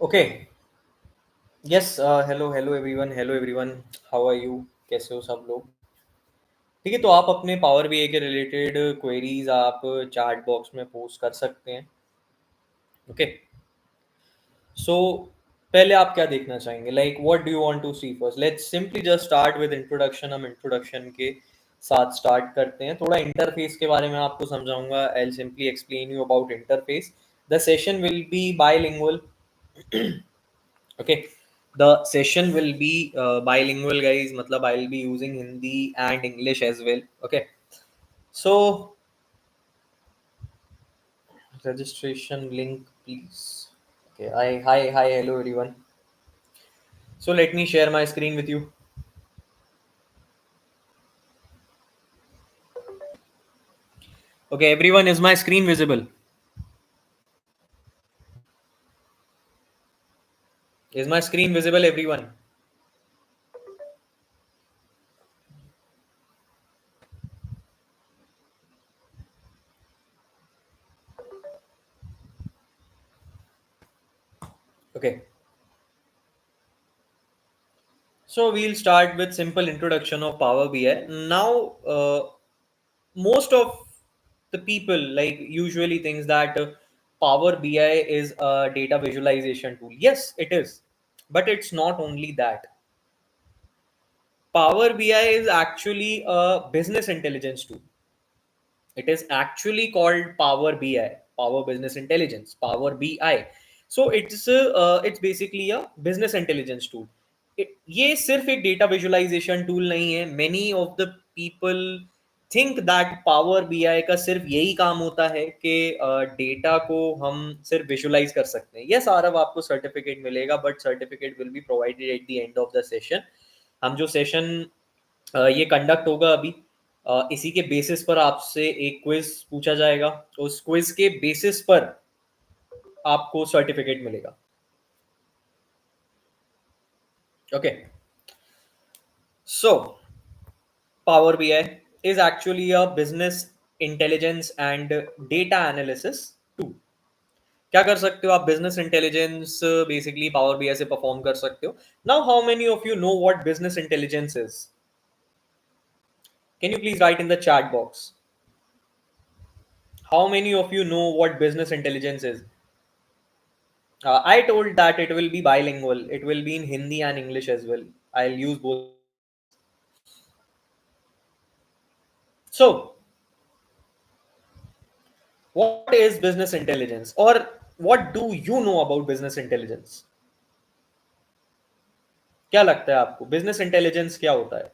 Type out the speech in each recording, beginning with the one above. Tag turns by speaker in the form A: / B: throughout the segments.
A: Okay. Yes. Hello. Hello everyone. Hello everyone. How are you? कैसे हो सब लोग? ठीक है, तो आप अपने पावर बीआई के रिलेटेड क्वेरीज आप चैट बॉक्स में पोस्ट कर सकते हैं. ओके. सो पहले आप क्या देखना चाहेंगे, like what do you want to see first? Let's simply just start with introduction. हम इंट्रोडक्शन के साथ स्टार्ट करते हैं. थोड़ा इंटरफेस के बारे में आपको समझाऊंगा. I will simply explain you about interface. The session will be bilingual. Okay, the session will be bilingual, guys. Matlab I'll be using Hindi and English as well. Okay, so registration link, please. Okay, hi, hello everyone. So let me share my screen with you. Okay, everyone, is my screen visible? Is my screen visible, everyone? Okay, so we'll start with simple introduction of Power BI. Now, most of the people like usually thinks that Power BI is a data visualization tool. Yes, it is, but it's not only that. Power BI is actually a business intelligence tool. It is actually called Power BI, Power Business Intelligence, Power BI. So it's basically a business intelligence tool. ये सिर्फ एक data visualisation tool नहीं है. Many of the people think that power BI का सिर्फ यही काम होता है कि डेटा को हम सिर्फ विजुअलाइज कर सकते हैं. यस आरव, आपको सर्टिफिकेट मिलेगा, but certificate will be provided at the end of the session. हम जो सेशन ये कंडक्ट होगा अभी, इसी के बेसिस पर आपसे एक क्विज पूछा जाएगा. उस क्विज के बेसिस पर आपको सर्टिफिकेट मिलेगा. Okay, so Power BI is actually a business intelligence and data analysis tool. क्या कर सकते हो आप? Business intelligence basically power BI से परफॉर्म कर सकते हो. Now how many of you know what business intelligence is? Can you please write in the chat box? How many of you know what business intelligence is? I told that it will be bilingual. It will be in Hindi and English as well. I'll use both. So, what is business intelligence, or what do you know about business intelligence? क्या लगता है आपको business intelligence क्या होता है?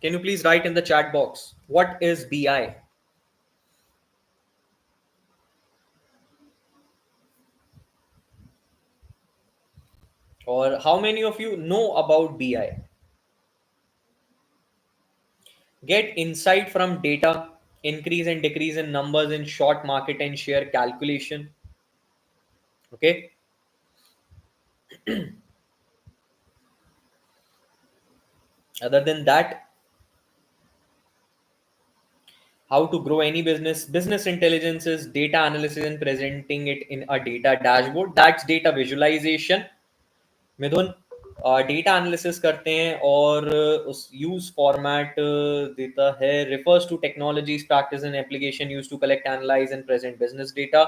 A: Can you please write in the chat box what is BI? और how many of you know about BI? Get insight from data, increase and decrease in numbers in short market and share calculation. Okay. Other than that, how to grow any business? Business intelligence is data analysis and presenting it in a data dashboard. That's data visualization. Mithun, data analysis करते हैं और उस use format देता है. Refers to technologies, practice and application use to collect, analyze and present business data.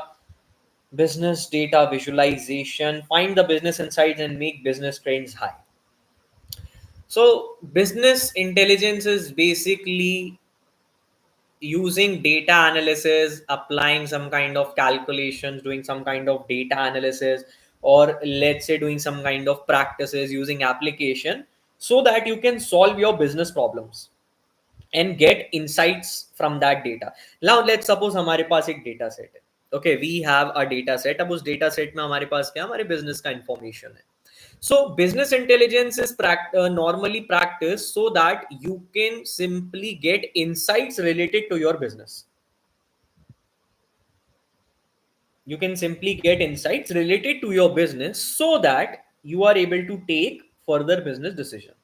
A: Business data visualization, find the business insights and make business trends high. So business intelligence is basically using data analysis, applying some kind of calculations, doing some kind of data analysis, or let's say doing some kind of practices using application, so that you can solve your business problems and get insights from that data. Now let's suppose हमारे पास एक data set है. Okay, we have a data set. अब उस data set में हमारे पास क्या, हमारे business का information है. So business intelligence is normally practiced so that you can simply get insights related to your business. You can simply get insights related to your business so that you are able to take further business decision.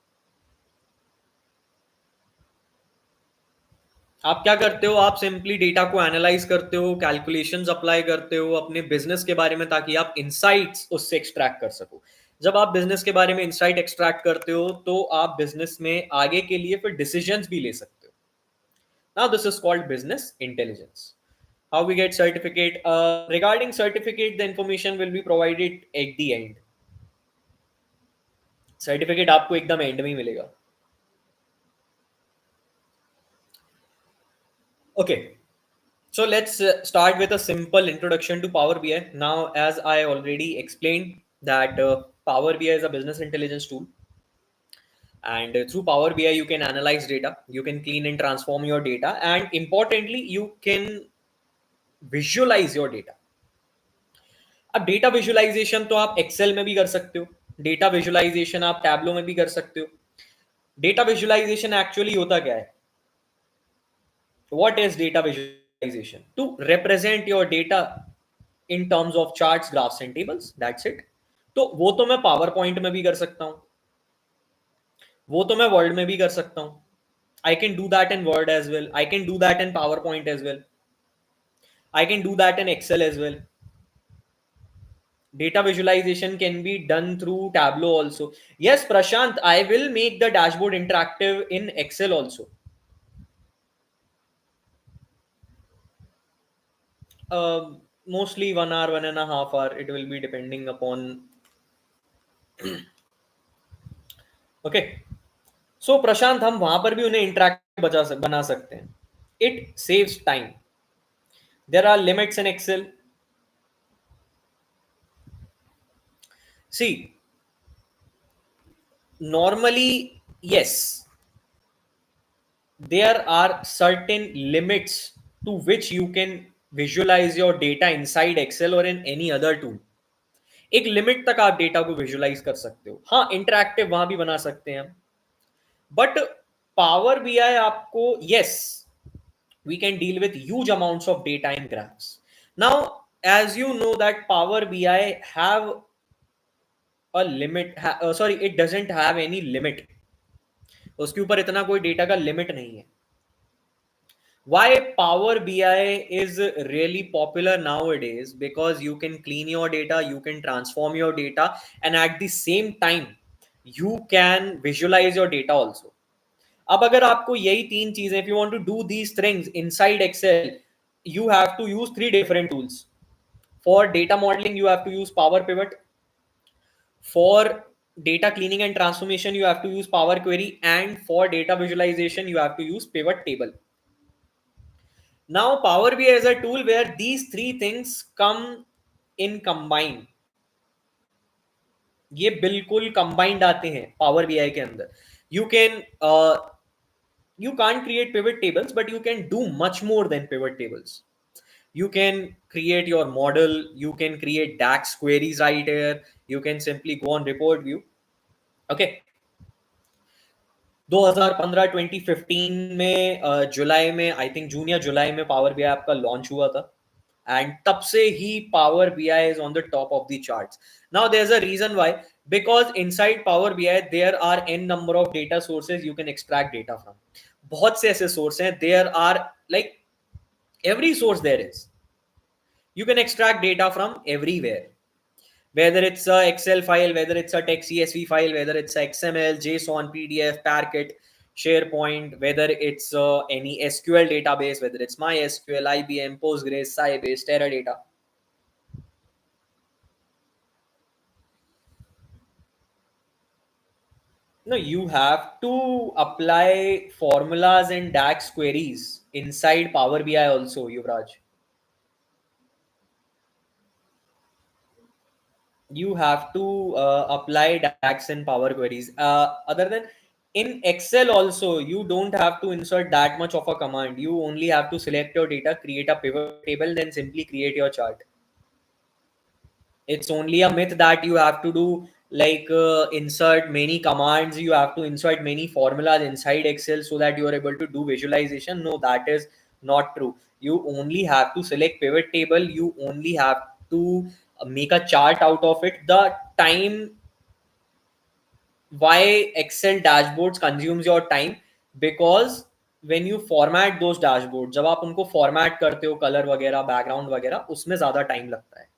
A: आप क्या करते हो, आप simply data को analyse करते हो, calculations apply करते हो अपने बिजनेस के बारे में, ताकि आप इंसाइट्स उससे एक्सट्रैक्ट कर सको। जब आप बिजनेस के बारे में इंसाइट एक्सट्रैक्ट करते हो तो आप बिजनेस में आगे के लिए फिर डिसीजंस भी ले सकते हो। Now this is called business intelligence. How we get certificate? Regarding certificate, the information will be provided at the end. Certificate आपको एकदम एंड में ही मिलेगा। Okay, so let's start with a simple introduction to Power BI. Now, as I already explained that Power BI is a business intelligence tool, and through Power BI you can analyze data, you can clean and transform your data, and importantly you can visualize your data. अब data visualisation तो आप Excel में भी कर सकते हो, data visualisation आप tableau में भी कर सकते हो। डेटा विजुअलाइजेशन एक्चुअली होता क्या है? What is data visualization? To represent your data in terms of charts, graphs and tables, that's it. तो वो तो मैं पावर पॉइंट में भी कर सकता हूँ, वो तो मैं वर्ड में भी कर सकता हूँ। I can do that in Word as well, I can do that in PowerPoint as well, I can do that in Excel as well. Data visualization can be done through Tableau also. Yes, Prashant, I will make the dashboard interactive in Excel also. Mostly 1 hour, 1.5 hour, it will be depending upon. Okay, so Prashant हम वहां पर भी उन्हें interactive बना सकते हैं। It saves time. There are limits in Excel. See, normally yes, there are certain limits to which you can visualize your data inside Excel or in any other tool. एक limit तक आप data को visualise कर सकते हो, हाँ interactive वहां भी बना सकते हैं, बट पावर बीआई आपको, yes, we can deal with huge amounts of data in graphs. Now, as you know that Power BI have a limit, sorry, it doesn't have any limit. उसके ऊपर इतना कोई डेटा का limit नहीं है। Why Power BI is really popular nowadays? Because you can clean your data, you can transform your data, and at the same time, you can visualize your data also. अब अगर आपको यही तीन चीजें, if you want to do these things inside Excel, you have to use three different tools. For data modeling, you have to use Power Pivot. For data cleaning and transformation, you have to use Power Query, and for data visualization, you have to use Pivot Table. Now, Power BI is a tool where these three things come in combine. ये बिल्कुल combined आते हैं Power BI के अंदर. You can you can't create pivot tables, but you can do much more than pivot tables. You can create your model, you can create DAX queries right here, you can simply go on report view. Okay, 2015 2015 में जुलाई में, I think जून या जुलाई में power BI आपका launch हुआ था, and तब से ही Power BI is on the top of the charts. Now there is a reason why, because inside Power BI there are an number of data sources you can extract data from. बहुत से ऐसे source हैं, there are like every source there is, you can extract data from everywhere, whether it's a Excel file, whether it's a text CSV file, whether it's a XML, JSON, PDF, Parquet, SharePoint, whether it's any SQL database, whether it's MySQL, IBM, Postgres, Sybase, Teradata. No, you have to apply formulas and DAX queries inside Power BI also, Yuvraj. You have to apply DAX and Power Queries. Other than in Excel also, you don't have to insert that much of a command. You only have to select your data, create a pivot table, then simply create your chart. It's only a myth that you have to do like insert many commands, you have to insert many formulas inside Excel so that you are able to do visualization. No, that is not true. You only have to select pivot table, you only have to make a chart out of it. The time why Excel dashboards consumes your time, because when you format those dashboard, जब आप उनको format करते हो colour वगैरह background वगैरह, उसमें ज़्यादा time लगता है।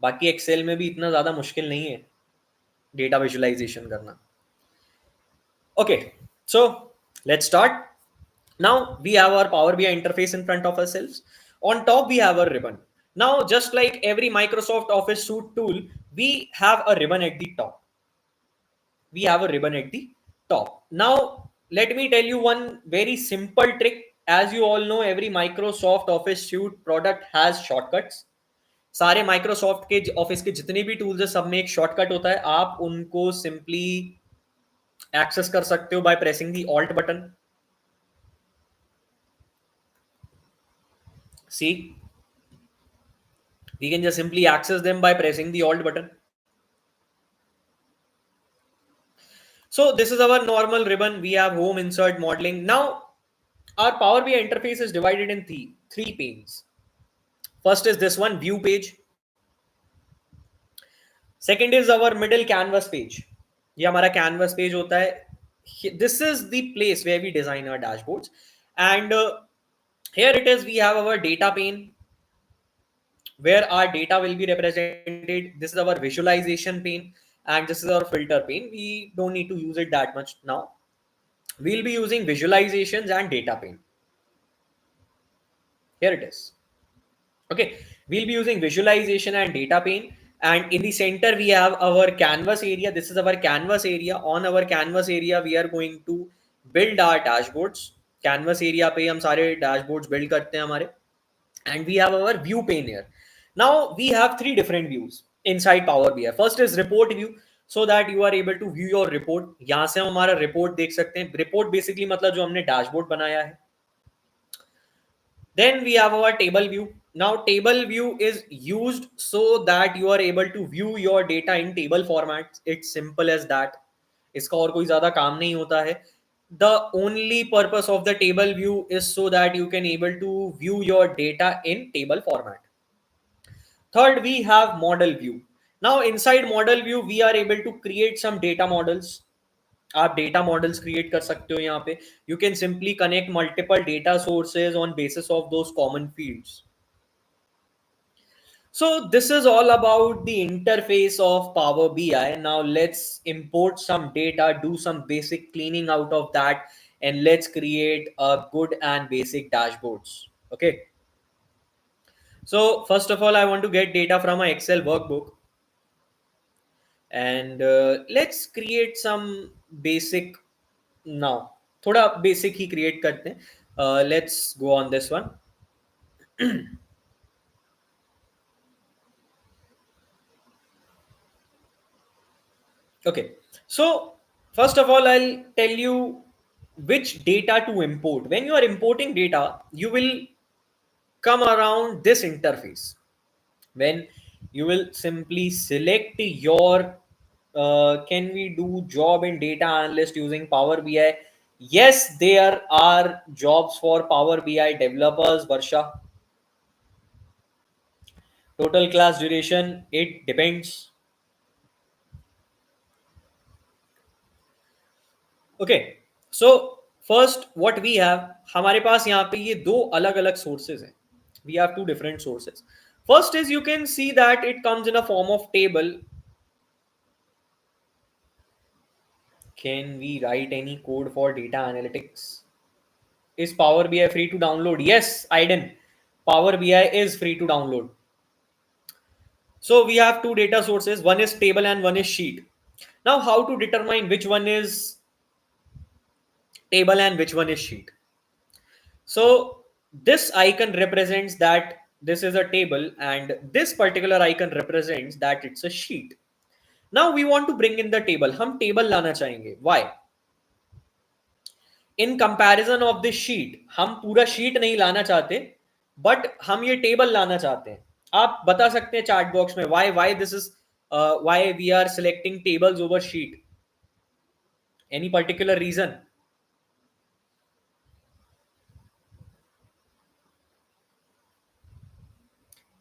A: बाकी एक्सेल में भी इतना ज़्यादा मुश्किल नहीं है डेटा विजुअलाइजेशन करना। Okay, so let's start. Now we have our Power BI interface in front of ourselves. On top, we have a ribbon. Now, just like every Microsoft Office suite tool, we have a ribbon at the top. We have a ribbon at the top. Now, let me tell you one very simple trick. As you all know, every Microsoft Office suite product has shortcuts. सारे Microsoft के office के जितने भी tools है, सब में एक shortcut होता है। आप उनको सिंपली एक्सेस कर सकते हो by pressing the alt button. See, we can just simply access them by pressing the alt button. So this is our normal ribbon. We have home, insert, modeling. Now our Power BI interface is divided in three panes. First is this one, view page. Second is our middle canvas page. ये हमारा canvas page होता है. This is the place where we design our dashboards. And here it is, we have our data pane where our data will be represented. This is our visualization pane, and this is our filter pane. We don't need to use it that much now. We'll be using visualizations and data pane. Here it is. Okay, we'll be using visualization and data pane, and in the center we have our canvas area. This is our canvas area. On our canvas area we are going to build our dashboards. Canvas area पे हम सारे dashboards build करते हैं हमारे. And we have our view pane here. Now we have three different views inside Power BI. First is report view, so that you are able to view your report. यहाँ से हम हमारा report देख सकते हैं. Report basically मतलब जो हमने dashboard बनाया है. Then we have our table view. Now table view is used so that you are able to view your data in table formats. It's simple as that. इसका और कोई ज्यादा काम नहीं होता है. The only purpose of the table view is so that you can able to view your data in table format. Third, we have model view. Now inside model view we are able to create some data models. आप data models create कर सकते हो. यहाँ पे you can simply connect multiple data sources on basis of those common fields. So this is all about the interface of Power BI. Now let's import some data, do some basic cleaning out of that, and let's create a good and basic dashboards. Okay, so first of all I want to get data from my Excel workbook, and let's create some basic. Now थोड़ा basic ही create करते हैं. Let's go on this one. Okay, so first of all I'll tell you which data to import. When you are importing data, you will come around this interface. When you will simply select your can we do job in data analyst using Power BI? Yes, there are jobs for Power BI developers, Varsha. Total class duration, it depends. Okay, so first what we have, हमारे पास यहाँ पे ये दो अलग अलग sources हैं. We have two different sources. First is, you can see that it comes in a form of table. Can we write any code for data analytics? Is Power BI free to download? Yes, Aiden. Power BI is free to download. So we have two data sources. One is table and one is sheet. Now how to determine which one is table and which one is sheet? So this icon represents that this is a table, and this particular icon represents that it's a sheet. Now we want to bring in the table. हम table लाना चाहेंगे. Why? In comparison of this sheet, हम पूरा sheet नहीं लाना चाहते, but हम ये table लाना चाहते हैं. आप बता सकते हैं chat box में why this is why we are selecting tables over sheet? Any particular reason?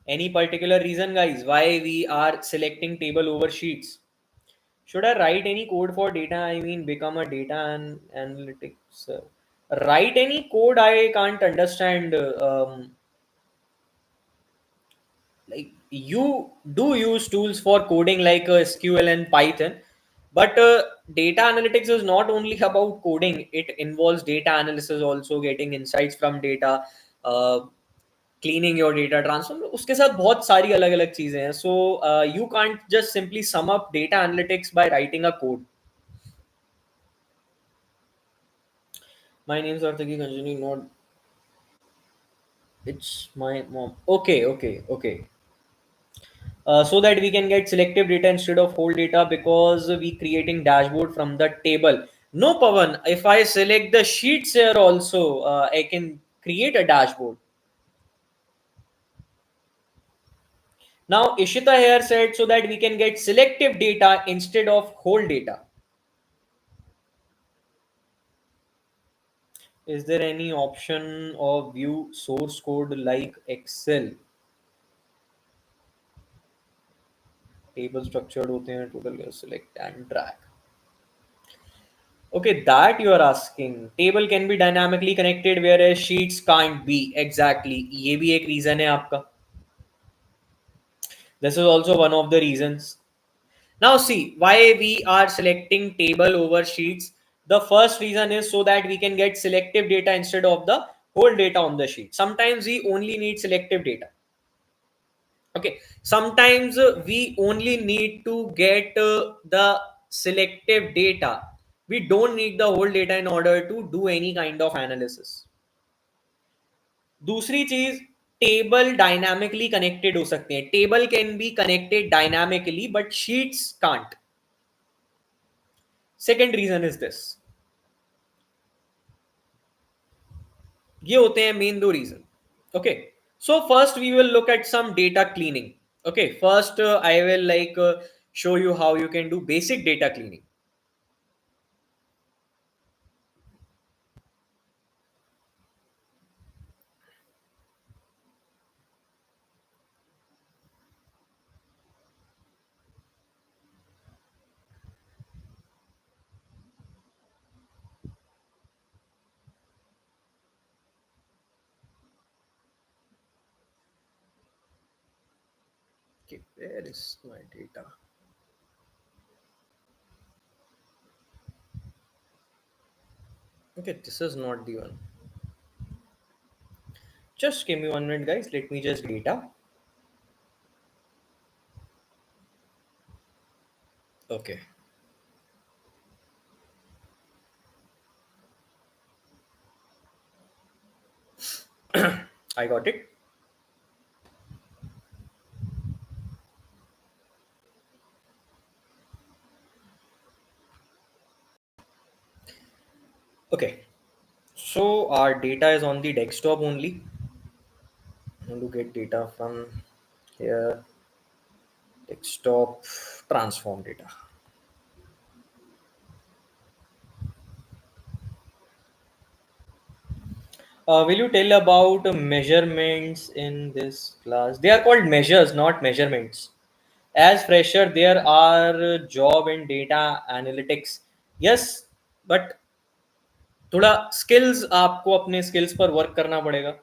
A: Any particular reason, guys, why we are selecting table over sheets? Should I write any code for data? I mean, become a data and analytics. Write any code? I can't understand. Like you do use tools for coding like SQL and Python, but data analytics is not only about coding. It involves data analysis, also getting insights from data, uh, cleaning your data, transform. उसके साथ बहुत सारी अलग अलग चीजें हैं. So you can't just simply sum up data analytics by writing a code. My name's Arthaki Kanjani, not it's my mom. Okay, okay, okay. So that we can get selective data instead of whole data because we creating dashboard from the table. No, Pavan, if I select the sheets here also, I can create a dashboard. Now, Ishita here said so that we can get selective data instead of whole data. Is there any option of view source code like Excel? Table structured होते हैं, total select and drag. Okay, that you are asking. Table can be dynamically connected whereas sheets can't be. Exactly. ये भी एक reason है आपका. This is also one of the reasons. Now see why we are selecting table over sheets. The first reason is so that we can get selective data instead of the whole data on the sheet. Sometimes we only need selective data. Okay, sometimes we only need to get the selective data. We don't need the whole data in order to do any kind of analysis. दूसरी चीज, table dynamically connected हो सकते हैं. Table can be connected dynamically but sheets can't. Second reason is this. ये होते हैं main दो reason. Okay, so first we will look at some data cleaning. Okay, first I will like show you how you can do basic data cleaning. Okay, where is my data? Okay, this is not the one. Just give me 1 minute, guys. Let me just data. Okay. I got it. Okay. So our data is on the desktop only. I want to get data from here. Desktop transform data. Will you tell about measurements in this class? They are called measures, not measurements. As fresher, there are job in data analytics. Yes, but थोड़ा skills आपको अपने skills पर work करना पड़ेगा.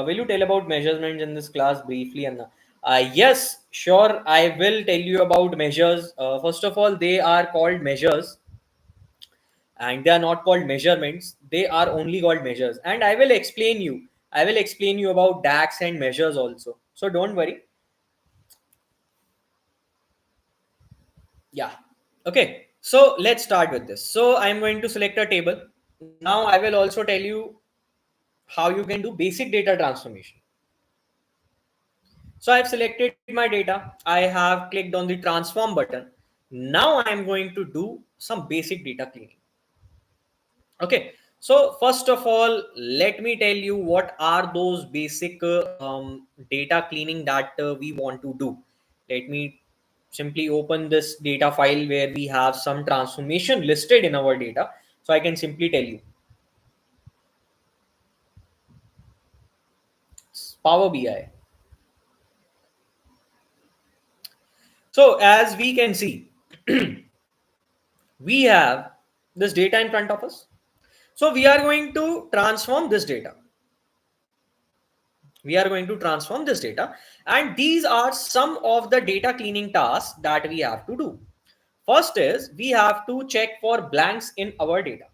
A: Will you tell about measurements in this class briefly, Anna? Yes, sure. I will tell you about measures. First of all, they are called measures and they are not called measurements. They are only called measures. And I will explain you. I will explain you about DAX and measures also. So don't worry. Yeah. Okay. So let's start with this. So I'm going to select a table. Now I will also tell you how you can do basic data transformation. So I've selected my data. I have clicked on the transform button. Now I'm going to do some basic data cleaning. Okay. So first of all, let me tell you what are those basic data cleaning that we want to do. Let me simply open this data file where we have some transformation listed in our data. So I can simply tell you. It's Power BI. So as we can see, We have this data in front of us. So we are going to transform this data. We are going to transform this data, and these are some of the data cleaning tasks that we have to do. First is we have to check for blanks in our data.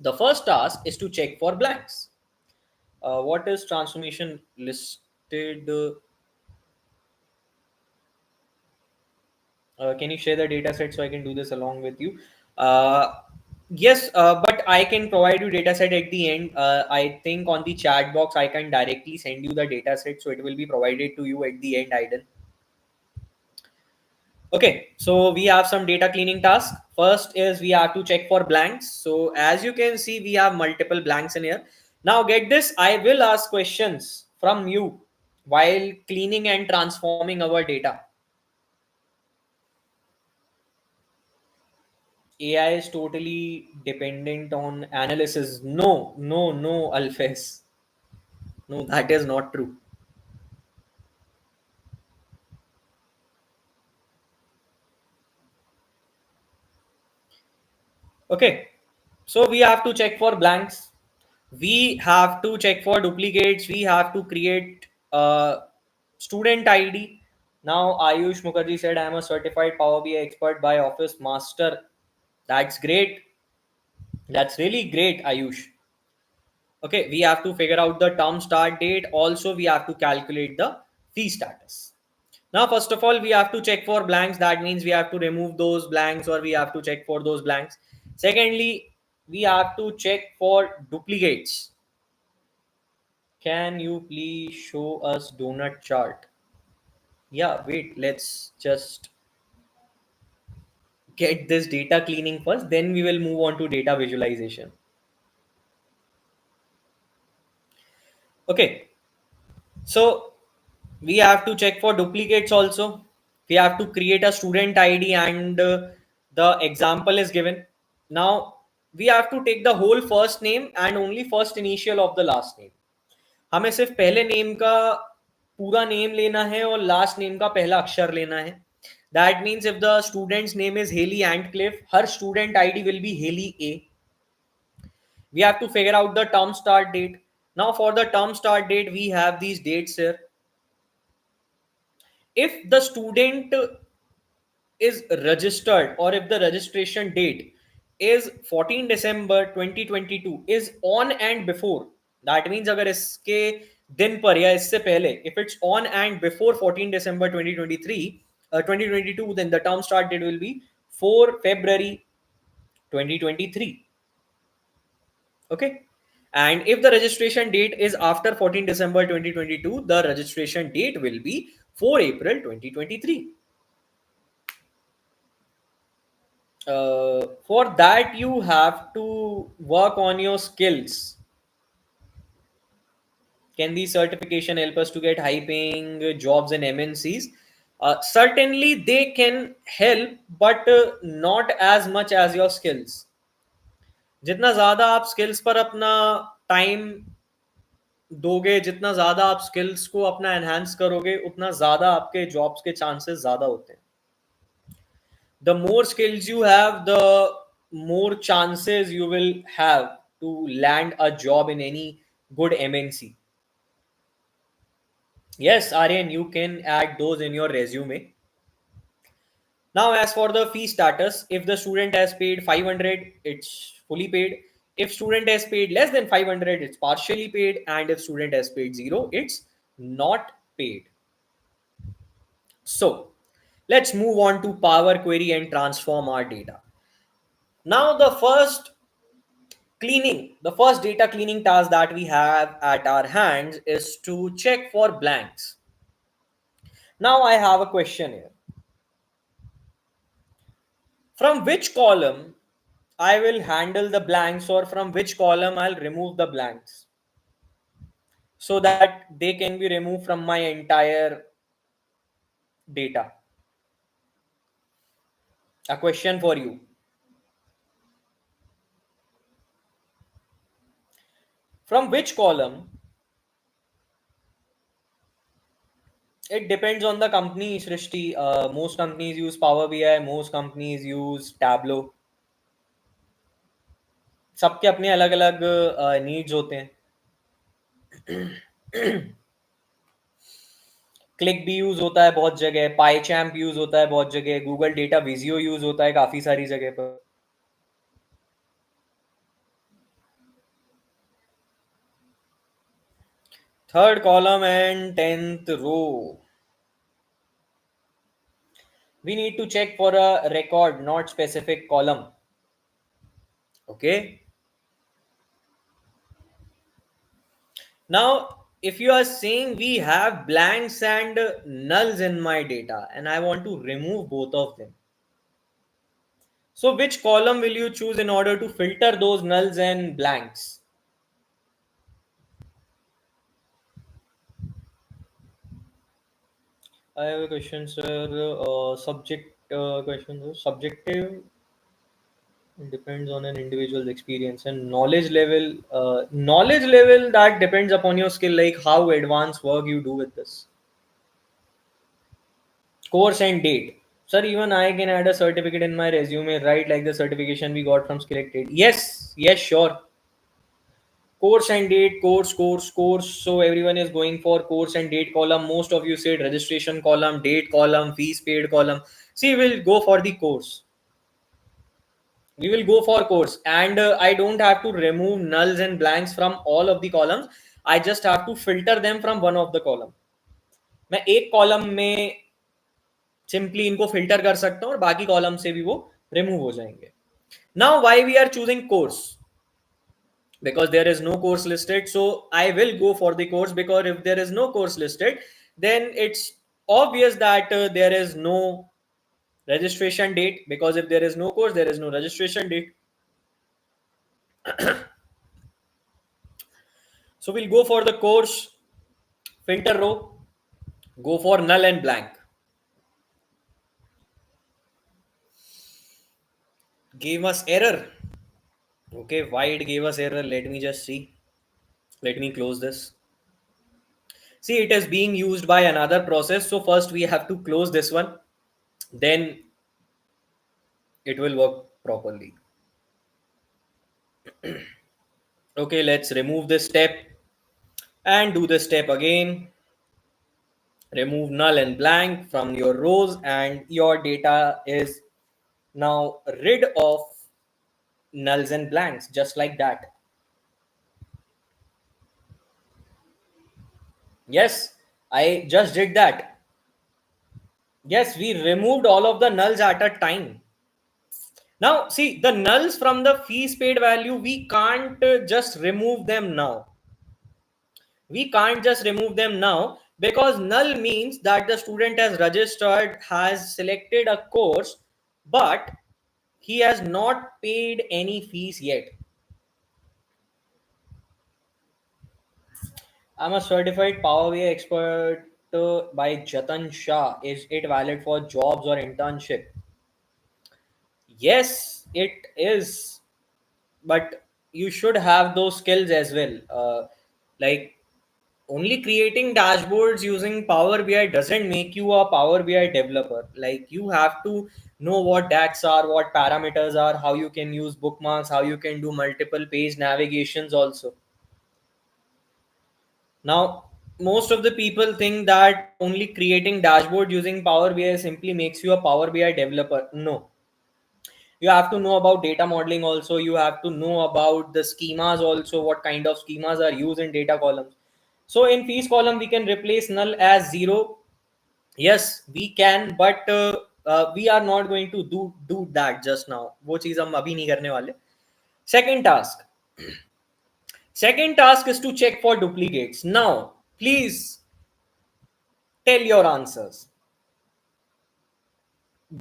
A: The first task is to check for blanks. What is transformation listed? Can you share the data set so I can do this along with you? Uh, yes, but I can provide you data set at the end. I think on the chat box I can directly send you the data set, so it will be provided to you at the end, Aiden. Okay, so we have some data cleaning tasks. First is we have to check for blanks. So as you can see, we have multiple blanks in here. Now get this, I will ask questions from you while cleaning and transforming our data. AI is totally dependent on analysis. No, no, no, Alfes. No, that is not true. Okay, so we have to check for blanks. We have to check for duplicates. We have to create a student ID. Now, Ayush Mukherjee said, I am a certified Power BI expert by Office Master. That's great. That's really great, Ayush. Okay, we have to figure out the term start date. Also, we have to calculate the fee status. Now, first of all, we have to check for blanks. That means we have to remove those blanks or we have to check for those blanks. Secondly, we have to check for duplicates. Can you please show us donut chart? Yeah, wait, let's just get this data cleaning first, then we will move on to data visualization. Okay, so we have to check for duplicates also. We have to create a student ID and the example is given. Now we have to take the whole first name and only first initial of the last name. हमें सिर्फ पहले name का पूरा name लेना है और last name का पहला अक्षर लेना है. That means if the student's name is Haley Antcliffe, her student ID will be Haley A. We have to figure out the term start date. Now for the term start date, we have these dates here. If the student is registered or if the registration date is 14 December 2022 is on and before, that means अगर इसके दिन पर या इससे पहले, if it's on and before 14 December 2023 2022, then the term start date will be 4 February 2023. Okay, and if the registration date is after 14 December 2022, the registration date will be 4 April 2023. For that you have to work on your skills. Can these certification help us to get high paying jobs in MNCs? Certainly they can help, but not as much as your skills. जितना ज्यादा आप skills पर अपना time दोगे, जितना ज्यादा आप skills को अपना enhance करोगे, उतना ज्यादा आपके jobs के chances ज्यादा होते हैं. The more skills you have, the more chances you will have to land a job in any good MNC. Yes, Aryan, you can add those in your resume. Now, as for the fee status, if the student has paid 500, it's fully paid. If student has paid less than 500, it's partially paid. And if student has paid zero, it's not paid. So, let's move on to Power Query and transform our data. Now, the first data cleaning task that we have at our hands is to check for blanks. Now I have a question here. From which column I will handle the blanks, or from which column I'll remove the blanks so that they can be removed from my entire data? A question for you. From which column? It depends on the company, Srishti. Most companies use Power BI, most companies use Tableau. सबके अपने अलग अलग needs होते हैं. Click भी use होता है बहुत जगह, पाई चैम्प यूज होता है बहुत जगह, गूगल डेटा विजियो यूज होता है काफी सारी जगह पर. Third column and tenth row, we need to check for a record, not specific column. Okay. Now, if you are saying we have blanks and nulls in my data and I want to remove both of them, so which column will you choose in order to filter those nulls and blanks? I have a question, sir. Subject question, sir. Subjective depends on an individual's experience and knowledge level. Knowledge level that depends upon your skill, like how advanced work you do with this. Course and date. Sir, even I can add a certificate in my resume, right? Like the certification we got from Selected. Yes, yes, sure. Course and date, course. So everyone is going for course and date column. Most of you said registration column, date column, fees paid column. See, we'll go for the course. We will go for course, and I don't have to remove nulls and blanks from all of the columns. I just have to filter them from one of the column. मैं एक column में simply इनको filter कर सकता हूं और बाकी column से भी वो रिमूव हो जाएंगे. Now why we are choosing course? Because there is no course listed, so I will go for the course, because if there is no course listed, then it's obvious that there is no registration date, because if there is no course, there is no registration date. So we'll go for the course, filter row, go for null and blank. Gave us error. Okay, why it gave us error? Let me just see. Let me close this. See, it is being used by another process. So first we have to close this one. Then it will work properly. Okay, let's remove this step and do the step again. Remove null and blank from your rows, and your data is now rid of nulls and blanks, just like that. Yes, I just did that. Yes, we removed all of the nulls at a time. Now, see, the nulls from the fees paid value, we can't just remove them now. We can't just remove them now, because null means that the student has registered, has selected a course, but he has not paid any fees yet. I'm a certified Power BI expert by Jatan Shah. Is it valid for jobs or internship? Yes, it is, but you should have those skills as well. Like, only creating dashboards using Power BI doesn't make you a Power BI developer. Like, you have to know what DAX are, what parameters are, how you can use bookmarks, how you can do multiple page navigations also. Now, most of the people think that only creating dashboard using Power BI simply makes you a Power BI developer. No, you have to know about data modeling also. You have to know about the schemas also, what kind of schemas are used in data columns. So in fees column, we can replace null as 0. Yes, we can, but we are not going to do that just now. वो चीज हम अभी नहीं करने वाले. Second task. Second task is to check for duplicates. Now, please tell your answers.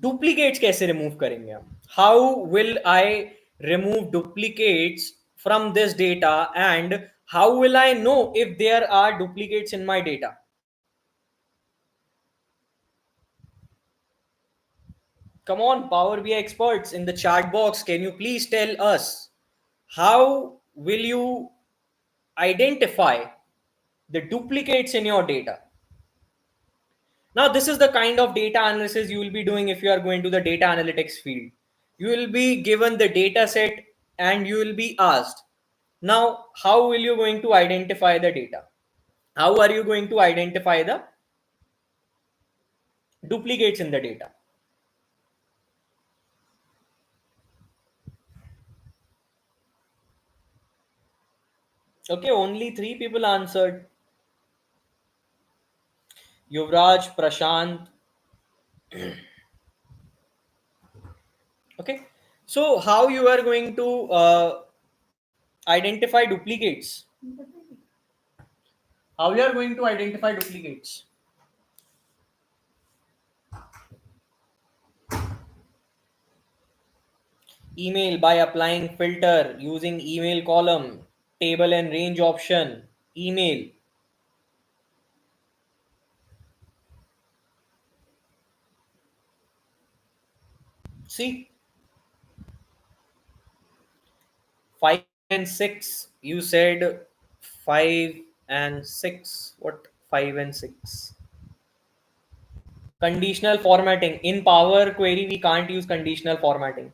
A: Duplicates कैसे remove करेंगे हम? How will I remove duplicates from this data, and how will I know if there are duplicates in my data? Come on, Power BI experts in the chat box, can you please tell us how will you identify the duplicates in your data? Now, this is the kind of data analysis you will be doing if you are going to the data analytics field. You will be given the data set. and you will be asked, now how will you going to identify the data? How are you going to identify the duplicates in the data? Okay, only three people answered. Yuvraj, Prashant. Okay, so how you are going to identify duplicates? How you are going to identify duplicates? Email, by applying filter using email column, table and range option, email. See, 5 and 6. You said 5 and 6. What 5 and 6? Conditional formatting. In Power Query, we can't use conditional formatting.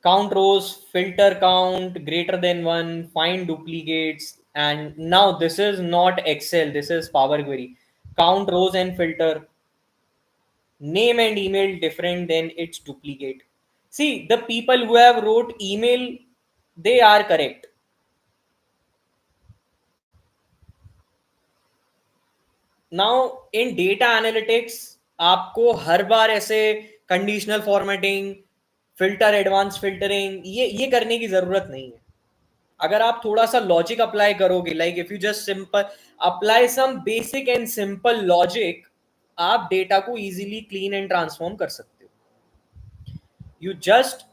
A: Count rows, filter count greater than 1, find duplicates. And now this is not Excel, this is Power Query. Count rows and filter. Name and email different than its duplicate. See, the people who have wrote email, they are correct. Now in data analytics आपको हर बार ऐसे conditional formatting, filter, advance filtering, ये करने की जरूरत नहीं है. अगर आप थोड़ा सा लॉजिक अप्लाई करोगे, like if you just simple apply some basic and simple logic, आप डेटा को इजीली क्लीन एंड ट्रांसफॉर्म कर सकते हो. You just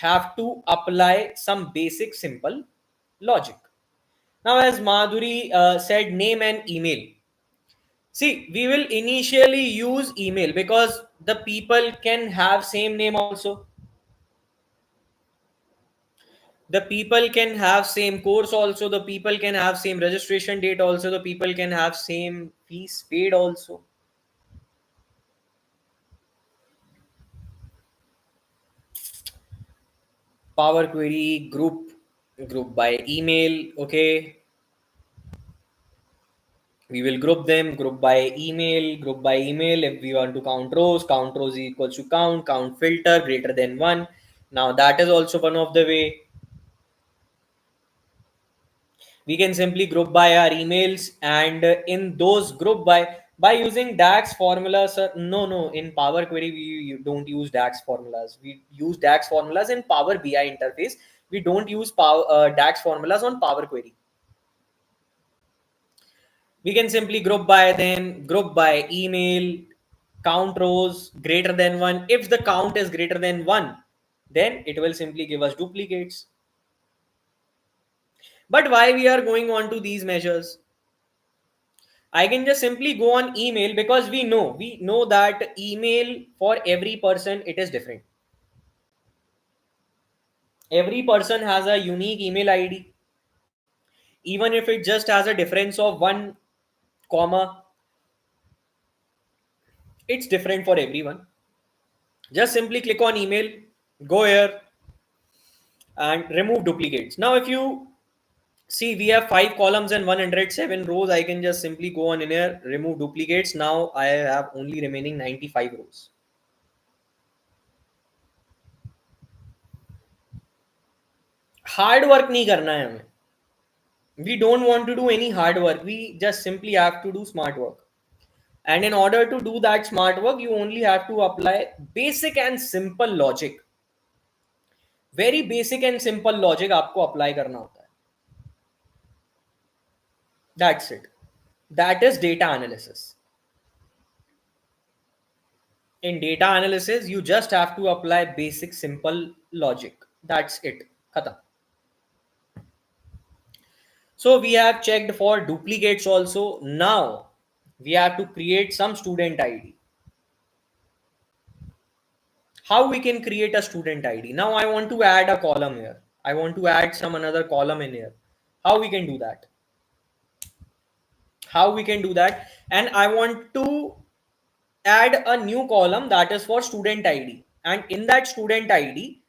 A: have to apply some basic simple logic. Now as Madhuri said, name and email. See, we will initially use email because the people can have same name also. The people can have same course also. The people can have same registration date also. The people can have same fees paid also. Power Query group by email. Okay, we will group by email. If we want to count rows equals to count filter greater than 1. Now that is also one of the way. We can simply group by our emails, and in those group by using DAX formulas. No, in Power Query you don't use DAX formulas. We use DAX formulas in Power BI interface. We don't use DAX formulas on Power Query. We can simply group by them, group by email, count rows greater than 1. If the count is greater than 1, then it will simply give us duplicates. But why we are going on to these measures? I can just simply go on email because we know that email for every person it is different. Every person has a unique email ID, even if it just has a difference of one comma. It's different for everyone. Just simply click on email, go here, and remove duplicates. Now, if you see, we have 5 columns and 107 rows. I can just simply go on in here, remove duplicates. Now I have only remaining 95 rows. Hard work नहीं करना है हमें. We don't want to do any hard work. We just simply have to do smart work. And in order to do that smart work, you only have to apply basic and simple logic. Very basic and simple logic आपको apply करना होता है. That's it. That is data analysis. In data analysis, you just have to apply basic simple logic. That's it. Khatam. So we have checked for duplicates also. Now we have to create some student ID. How we can create a student ID? Now I want to add a column here. I want to add some another column in here. How we can do that? How we can do that? And I want to add a new column that is for student ID. And in that student ID,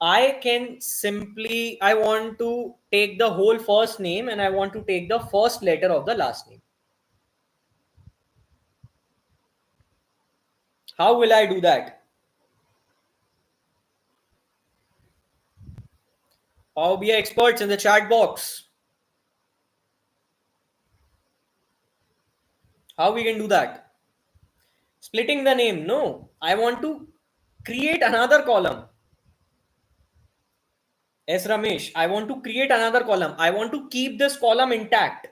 A: I can simply, I want to take the whole first name and I want to take the first letter of the last name. How will I do that? Power BI experts in the chat box. How we can do that? Splitting the name. No, I want to create another column. S Ramesh, I want to create another column. I want to keep this column intact.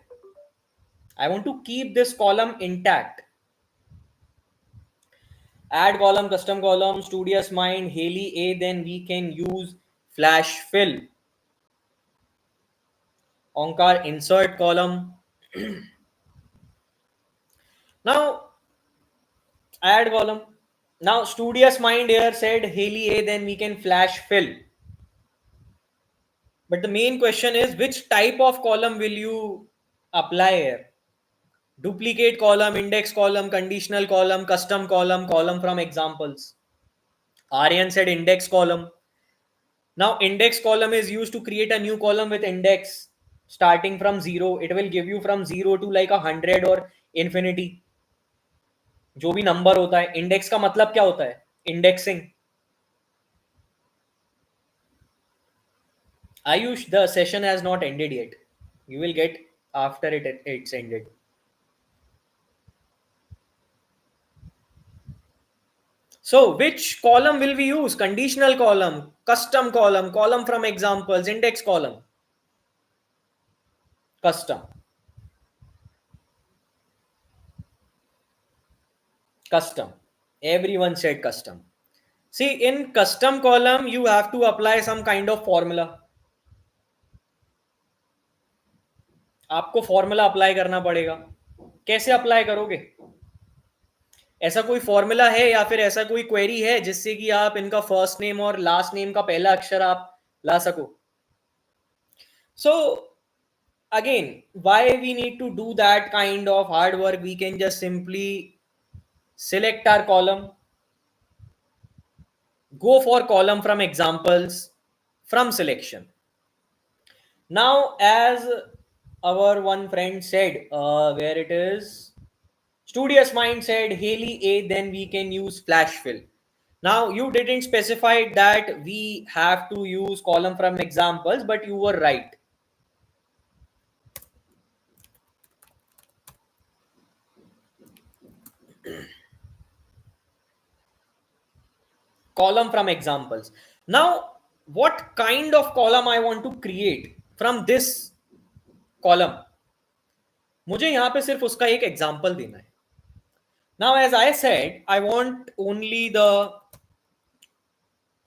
A: I want to keep this column intact. Add column, custom column, studious mind, Haley A, then we can use flash fill. Onkar insert column. Now add column. Now studious mind here said Haley A, then we can flash fill. But the main question is which type of column will you apply here? Duplicate column, index column, conditional column, custom column, column from examples. Aryan said index column. Now index column is used to create a new column with index starting from 0. It will give you from 0 to like 100 or infinity. जो भी number होता है, index का मतलब क्या होता है? Indexing. Ayush, the session has not ended yet. You will get after it's ended. So which column will we use? Conditional column, custom column, column from examples, index column. Custom. Custom. Everyone said custom. See, in custom column, you have to apply some kind of formula. आपको formula apply करना पड़ेगा. कैसे apply करोगे? ऐसा कोई formula है या फिर ऐसा कोई क्वेरी है जिससे कि आप इनका फर्स्ट नेम और लास्ट नेम का पहला अक्षर आप ला सको? सो again, why we need to do that kind of hard work? We can just simply select our column, go for column from examples, from selection. Now as our one friend said, where it is, studious mind said Haley A, then we can use flash fill. Now you didn't specify that we have to use column from examples, but you were right. Column from examples. Now what kind of column I want to create from this column? मुझे यहां पे सिर्फ उसका एक example देना है. Now as I said, I want only the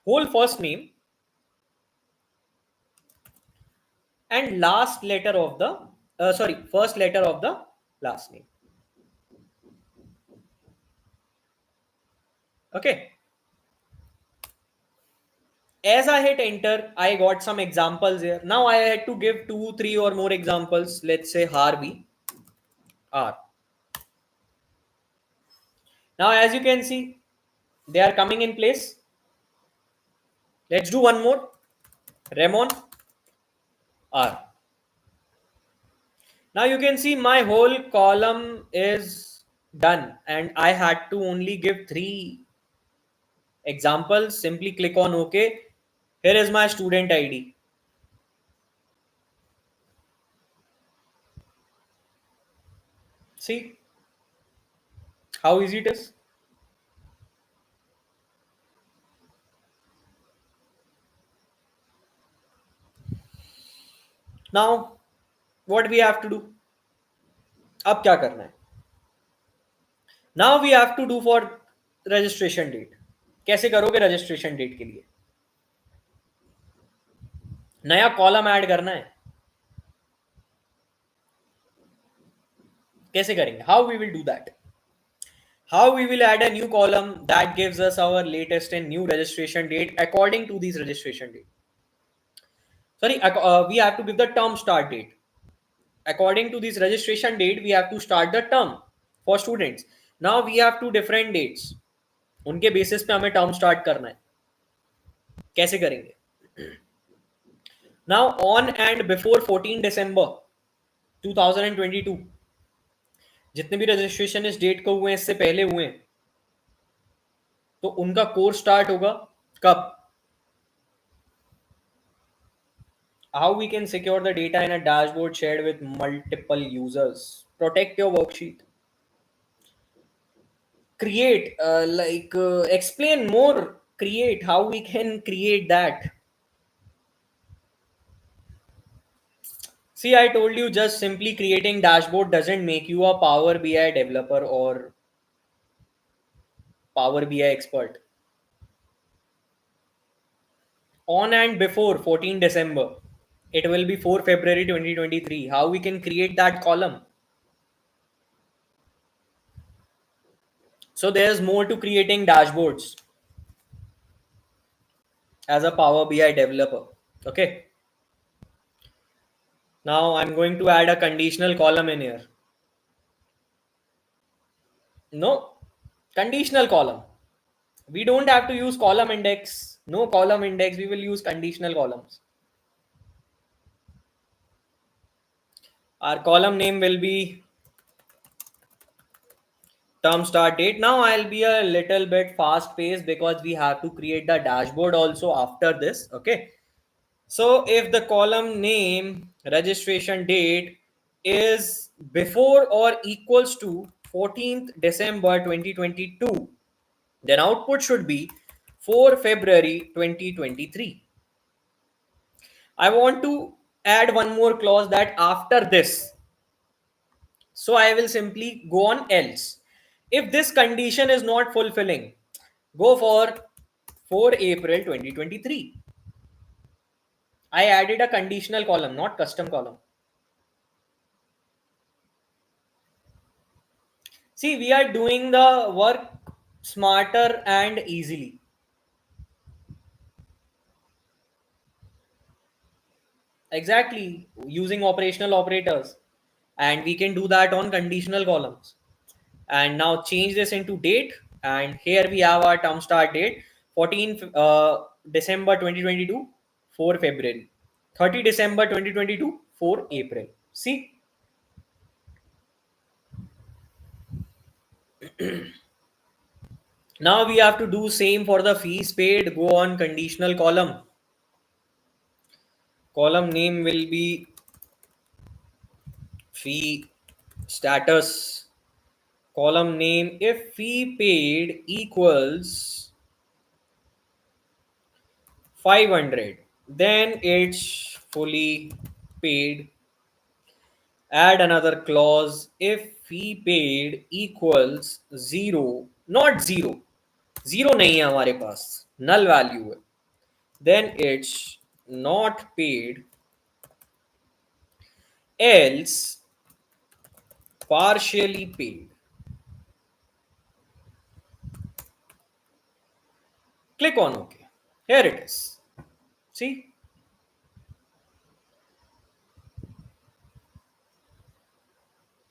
A: whole first name and last letter of the first letter of the last name. Okay. As I hit enter, I got some examples here. Now I had to give 2, 3 or more examples. Let's say Harvey R. Now as you can see, they are coming in place. Let's do one more. Ramon R. Now you can see my whole column is done and I had to only give 3 examples. Simply click on OK. Here is my student ID. See how easy it is. Now what we have to do? अब क्या करना है? Now we have to do for registration date. कैसे करोगे registration date के लिए? नया column add करना है. कैसे करेंगे? How we will do that? How we will add a new column that gives us our latest and new registration date according to these registration date. Sorry, we have to give the term start date. According to this registration date, we have to start the term for students. Now we have two different dates. उनके basis पे हमें term start करना है. कैसे करेंगे? Now on and before 14 December 2022, जितने भी registration इस डेट को हुए हैं, इससे पहले हुए हैं, तो उनका कोर्स स्टार्ट होगा कब? How we can secure the data in a dashboard shared with multiple users? Protect your worksheet. Create, explain more. Create, how we can create that. See, I told you just simply creating dashboard doesn't make you a Power BI developer or Power BI expert. On and before 14 December, it will be 4 February 2023. How we can create that column? So there's more to creating dashboards as a Power BI developer. Okay. Now I'm going to add a conditional column in here. No, conditional column. We don't have to use column index. No column index. We will use conditional columns. Our column name will be term start date. Now I'll be a little bit fast paced because we have to create the dashboard also after this. Okay. So if the column name registration date is before or equals to 14th December 2022, then output should be 4 February 2023. I want to add one more clause that after this, so I will simply go on else. If this condition is not fulfilling, go for 4 April 2023. I added a conditional column, not custom column. See, we are doing the work smarter and easily. Exactly, using operational operators. And we can do that on conditional columns. And now change this into date. And here we have our term start date 14 December 2022, 4 February. 30 December 2022, 4 April. See, now we have to do same for the fees paid. Go on conditional column. Column name will be fee status. Column name, if fee paid equals 500, then it's fully paid. Add another clause, if fee paid equals 0, not 0, 0 नहीं है हमारे पास, null value है, then it's not paid, else partially paid. Click on OK. Here it is. See?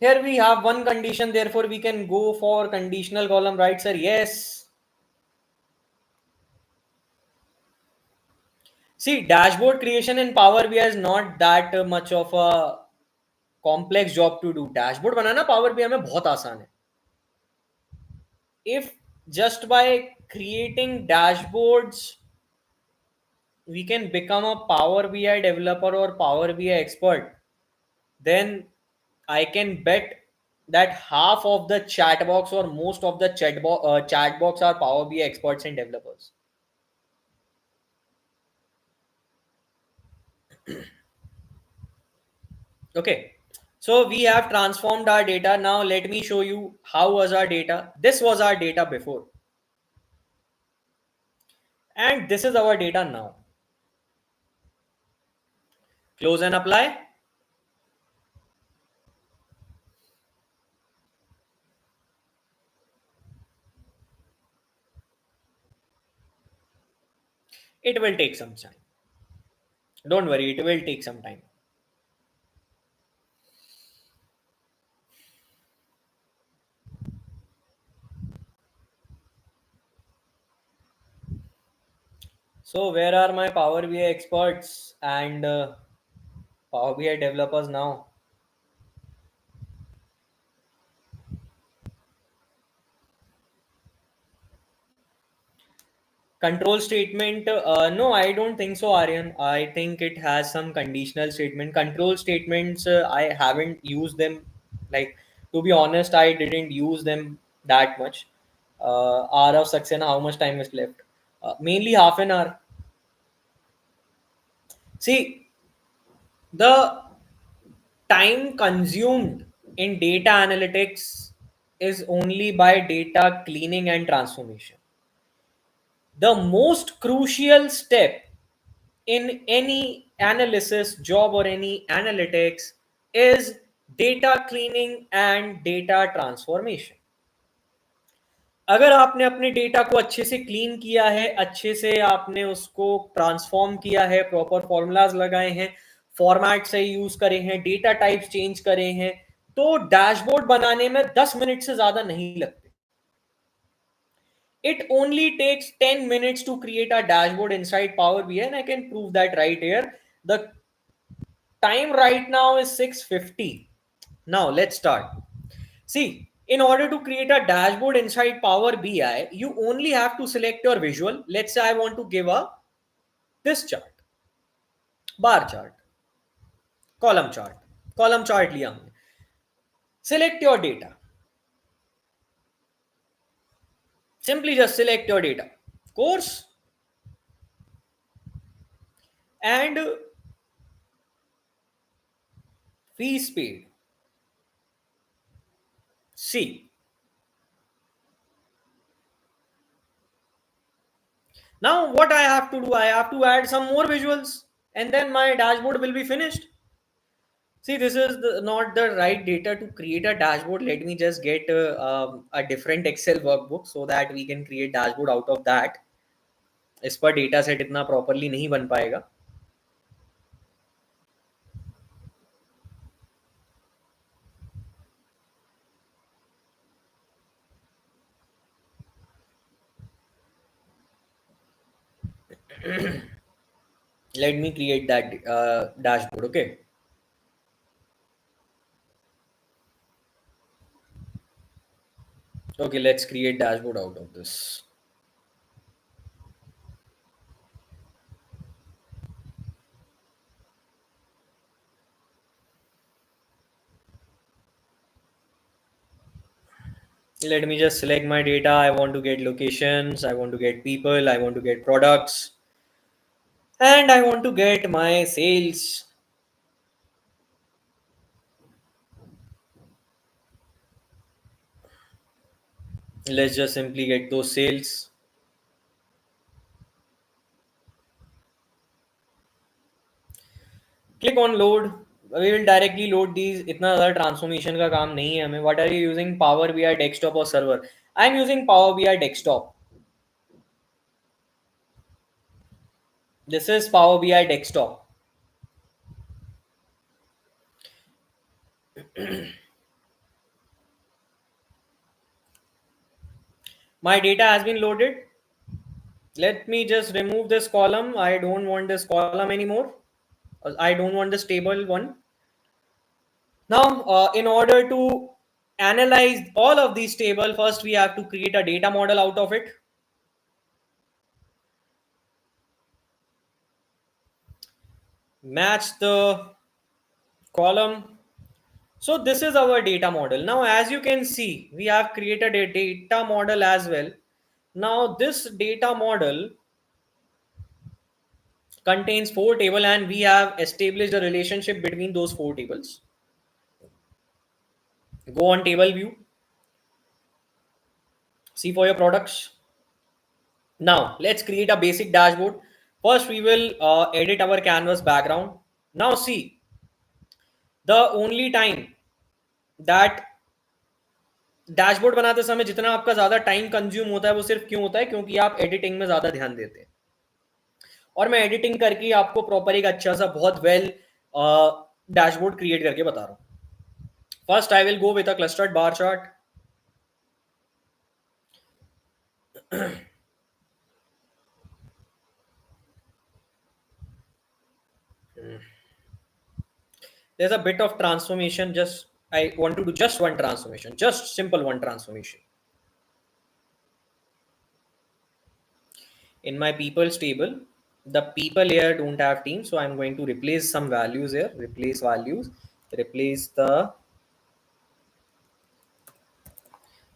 A: Here we have one condition, therefore we can go for conditional column, right, sir? Yes. See, dashboard creation in Power BI is not that much of a complex job to do. Dashboard banana Power BI में बहुत आसान है. If just by creating dashboards we can become a Power BI developer or Power BI expert, then I can bet that half of the chat box or most of the chat box are Power BI experts and developers. Okay. So we have transformed our data. Now let me show you how was our data. This was our data before. And this is our data now. Close and apply. It will take some time. Don't worry, it will take some time. So where are my Power BI experts and Power BI developers now? Control statement, no, I don't think so, Aryan. I think it has some conditional statement. Control statements, I haven't used them. Like, to be honest, I didn't use them that much. Hour of Saxena, how much time is left? Mainly half an hour. See, the time consumed in data analytics is only by data cleaning and transformation. The most crucial step in any analysis job or any analytics is data cleaning and data transformation. अगर आपने अपने data को अच्छे से clean किया है, अच्छे से आपने उसको ट्रांसफॉर्म किया है, प्रॉपर फॉर्मूलाज लगाए हैं, फॉर्मेट से यूज करे हैं, डेटा टाइप्स चेंज करे हैं, तो डैशबोर्ड बनाने में 10 मिनट से ज्यादा नहीं लगते. It only takes 10 minutes to create a dashboard inside Power BI, and I can prove that right here. The time right now is 6:50. Now let's start. See, in order to create a dashboard inside Power BI, you only have to select your visual. Let's say I want to give a this chart, bar chart, column chart लिया हमने. Select your data. Simply just select your data. Course and fees paid. See, now what I have to do, I have to add some more visuals and then my dashboard will be finished. See, this is not the right data to create a dashboard. Let me just get a different Excel workbook so that we can create dashboard out of that. इस पर data set इतना properly नहीं बन पाएगा. Let me create that dashboard. Okay. Okay, let's create dashboard out of this. Let me just select my data. I want to get locations, I want to get people, I want to get products, and I want to get my sales. Let's just simply get those sales. Click on load. We will directly load these. इतना ज़्यादा transformation का काम नहीं है हमें. What are you using? Power BI desktop or server? I'm using Power BI desktop. This is Power BI desktop. My data has been loaded. Let me just remove this column. I don't want this column anymore. I don't want this table one. Now, in order to analyze all of these table, first we have to create a data model out of it. Match the column. So this is our data model. Now, as you can see, we have created a data model as well. Now, this data model contains four tables and we have established a relationship between those four tables. Go on table view. See for your products. Now, let's create a basic dashboard. First, we will edit our canvas background. Now, see, the only time that dashboard बनाते समय जितना आपका ज्यादा time consume होता है वो सिर्फ क्यों होता है, क्योंकि आप एडिटिंग में ज्यादा ध्यान देते हैं. और मैं एडिटिंग करके आपको प्रॉपर एक अच्छा सा बहुत वेल डैशबोर्ड क्रिएट करके बता रहा हूं. First I will go with a clustered bar chart. There's a bit of transformation. Just I want to do just one transformation, just simple one transformation. In my people's table, the people here don't have teams, so I'm going to replace some values here. Replace values, replace the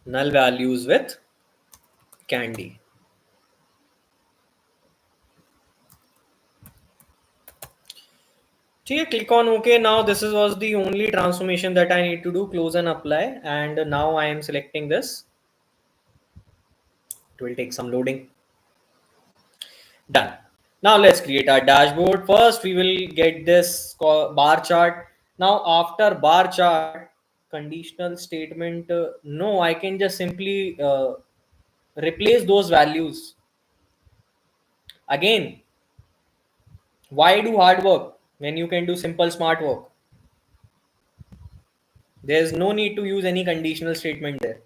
A: null values with candy. Okay, click on OK. Now this is was the only transformation that I need to do. Close and apply. And now I am selecting this. It will take some loading. Done. Now let's create our dashboard. First, we will get this bar chart. Now after bar chart, conditional statement. No, I can just simply replace those values. Again, why do hard work when you can do simple smart work? There's no need to use any conditional statement there.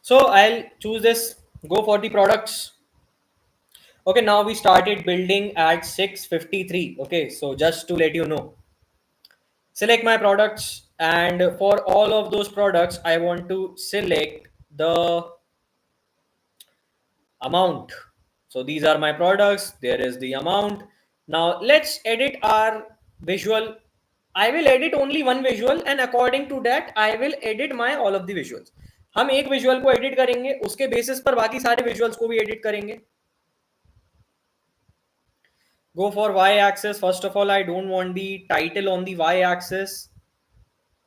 A: So I'll choose this, go for the products. Okay, now we started building at 6:53. Okay, so just to let you know, select my products, and for all of those products, I want to select the amount. So these are my products. There is the amount. Now let's edit our visual. I will edit only one visual, and according to that I will edit my all of the visuals. हम एक visual को edit करेंगे, उसके basis पर बाकी सारे visuals को भी एडिट करेंगे. Go for y axis. First of all, I don't want the title on the y axis.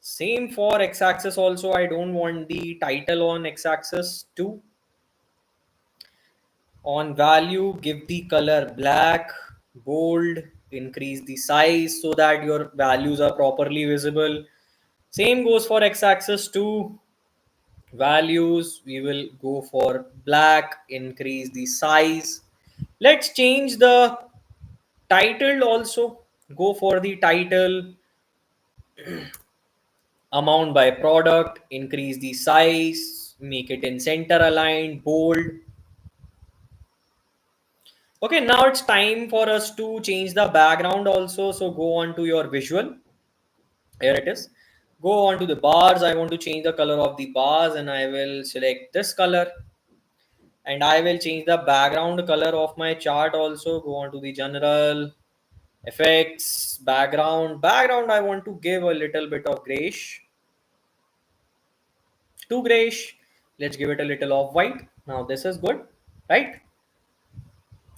A: Same for x axis also. I don't want the title on x axis too. On value, give the color black, bold, increase the size so that your values are properly visible. Same goes for x axis too. Values, we will go for black, increase the size. Let's change the title also. Go for the title, amount by product, increase the size, make it in center aligned, bold. Okay, now it's time for us to change the background also. So go on to your visual. Here it is. Go on to the bars. I want to change the color of the bars, and I will select this color. And I will change the background color of my chart also. Go on to the general effects, background. Background, I want to give a little bit of grayish. Too grayish. Let's give it a little of white. Now this is good, right?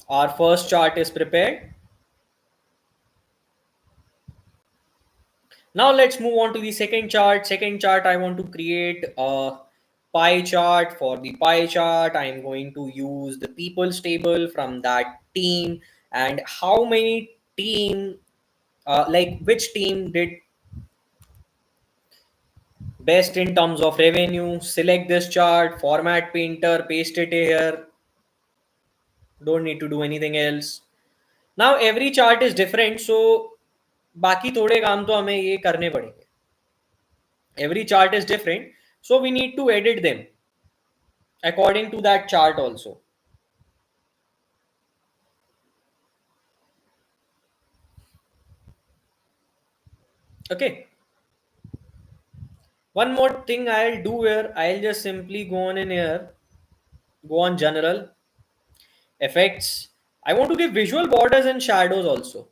A: Our first chart is prepared. Now let's move on to the second chart. Second chart, I want to create a pie chart. For the pie chart, I'm going to use the people's table from that team, and how many team, like which team did best in terms of revenue. Select this chart, format painter, paste it here. Don't need to do anything else. Now every chart is different, so बाकी थोड़े काम तो हमें ये करने पड़ेंगे. Every chart is different, so we need to edit them according to that chart also. Okay, one more thing I'll do here, I'll just simply go on in here, go on general effects. I want to give visual borders and shadows also,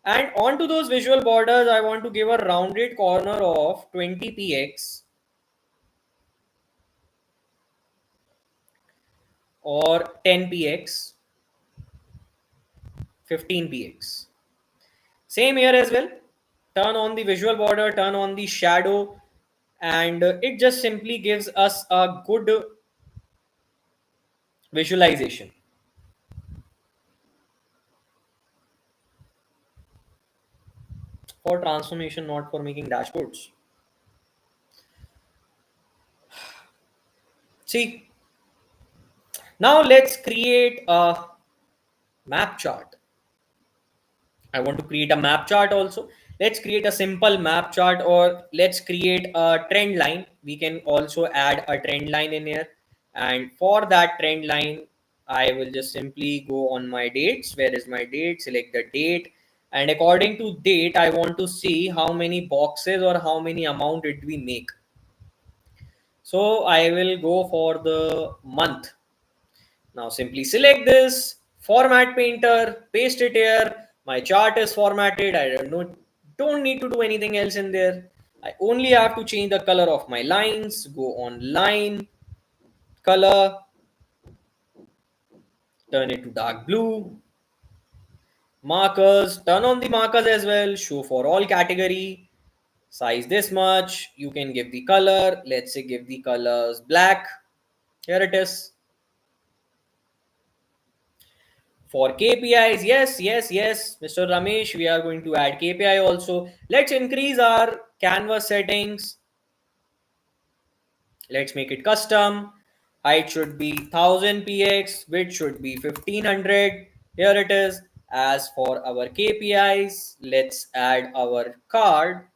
A: and onto those visual borders I want to give a rounded corner of 20 px or 10 px, 15 px. Same here as well. Turn on the visual border, turn on the shadow, and it just simply gives us a good visualization. For transformation, not for making dashboards. See, now let's create a map chart. I want to create a map chart also. Let's create a simple map chart, or let's create a trend line. We can also add a trend line in here. And for that trend line, I will just simply go on my dates. Where is my date? Select the date. And according to date, I want to see how many boxes or how many amount did we make. So I will go for the month. Now simply select this, format painter, paste it here. My chart is formatted. I don't need to do anything else in there. I only have to change the color of my lines. Go on line, color, turn it to dark blue. Markers, turn on the markers as well. Show for all category. Size this much. You can give the color. Let's say give the colors black. Here it is. For KPIs, yes, Mr. Ramesh, we are going to add KPI also. Let's increase our canvas settings. Let's make it custom. Height should be 1000 px, width should be 1500. Here it is. As for our KPIs, let's add our card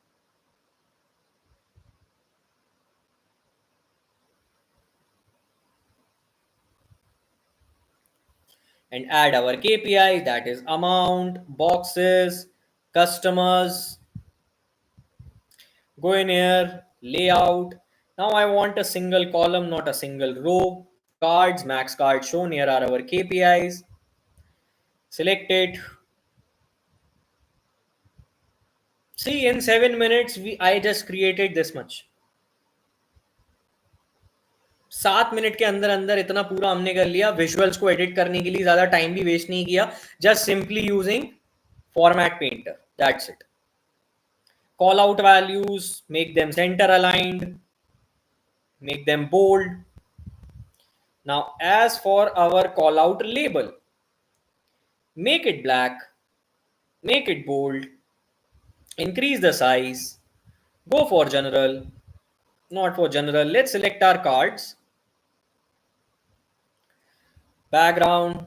A: and add our KPI, that is amount, boxes, customers. Go in here, layout. Now I want a single column, not a single row. Cards, max cards shown. Here are our KPIs. Select it. See, in 7 minutes, I just created this much. 7 minute के अंदर अंदर इतना पूरा हमने कर लिया. Visuals को edit करने के लिए ज्यादा टाइम भी वेस्ट नहीं किया. Just simply using format painter. That's it. Call out values, make them center aligned, make them bold. Now, as for our call out label, make it black, make it bold, increase the size, go for general, not for general. Let's select our cards. Background,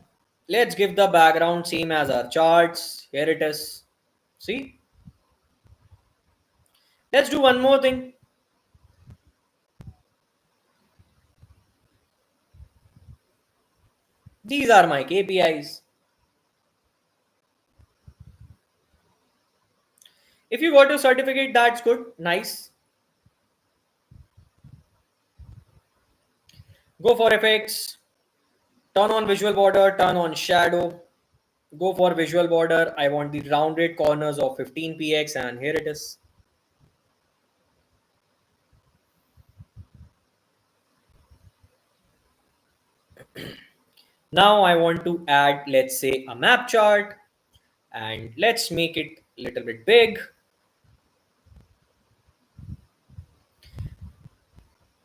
A: let's give the background same as our charts. Here it is. See? Let's do one more thing. These are my KPIs. If you got your certificate, that's good. Nice. Go for effects. Turn on visual border, turn on shadow. Go for visual border. I want the rounded corners of 15 px, and here it is. Now I want to add, let's say, a map chart, and let's make it a little bit big.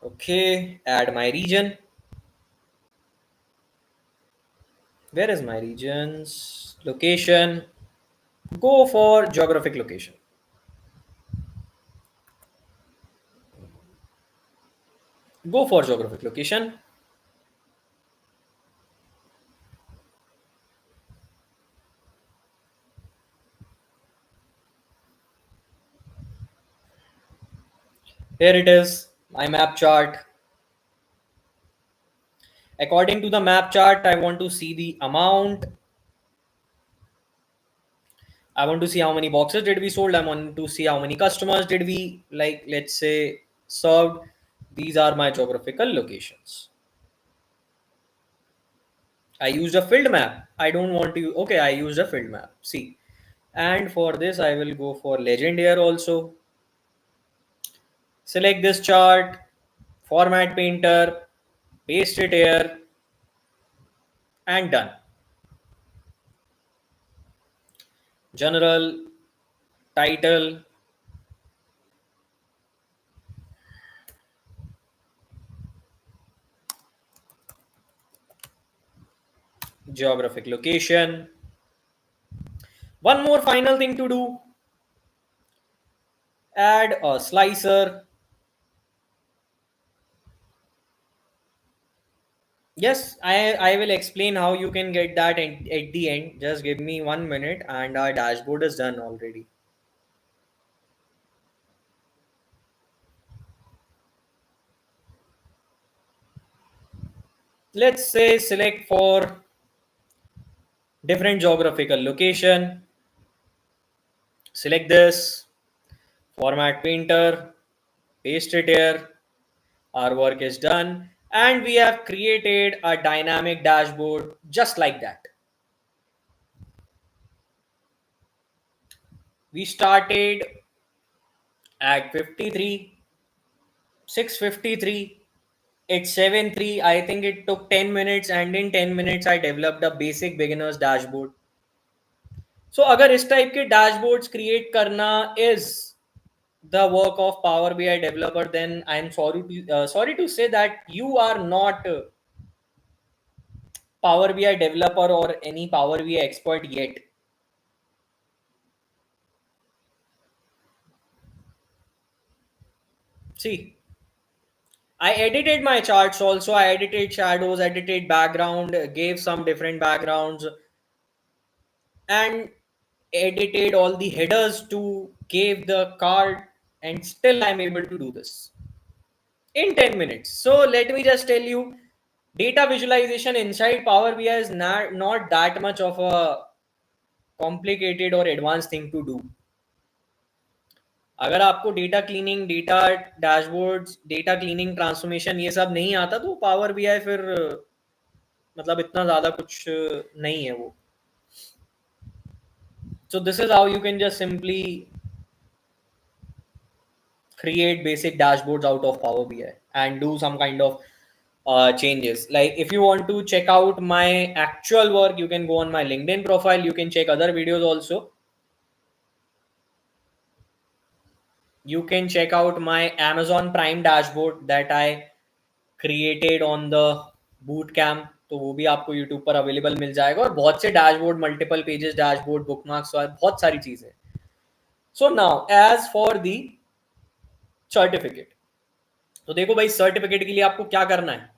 A: Okay, add my region. Where is my regions? Location. Go for geographic location. Go for geographic location. Here it is, my map chart. According to the map chart, I want to see the amount. I want to see how many boxes did we sold. I want to see how many customers did we, like, let's say, served. These are my geographical locations. I used a field map. I don't want to. Okay, I used a field map. See, and for this, I will go for legend here also. Select this chart, format painter, paste it here, and done. General, title, geographic location. One more final thing to do, add a slicer. Yes, I will explain how you can get that at the end. Just give me 1 minute and our dashboard is done already. Let's say select for different geographical location, select this, format painter, paste it here, our work is done, and we have created a dynamic dashboard just like that. We started at 53, 6:53, it's 7:03. I think it took 10 minutes, and in 10 minutes I developed a basic beginner's dashboard. So अगर इस type के dashboards create करना is the work of Power BI developer, then I'm sorry to say that you are not a Power BI developer or any Power BI expert yet. See, I edited my charts also. I edited shadows, edited background, gave some different backgrounds, and edited all the headers to give the card. And still, I'm able to do this in 10 minutes. So, let me just tell you, data visualization inside Power BI is not that much of a complicated or advanced thing to do. अगर आपको data cleaning, data dashboards, data cleaning, transformation ये सब नहीं आता तो power BI फिर मतलब इतना ज़्यादा कुछ नहीं है वो. So this is how you can just simply create basic dashboards out of Power BI and do some kind of changes. Like if you want to check out my actual work, you can go on my LinkedIn profile. You can check other videos also. You can check out my Amazon Prime dashboard that I created on the boot camp. तो वो भी आपको YouTube पर available मिल जाएगा, और बहुत से dashboard, multiple pages dashboard, bookmarks और बहुत सारी चीजें. So now as for the certificate, तो देखो भाई सर्टिफिकेट के लिए आपको क्या करना है.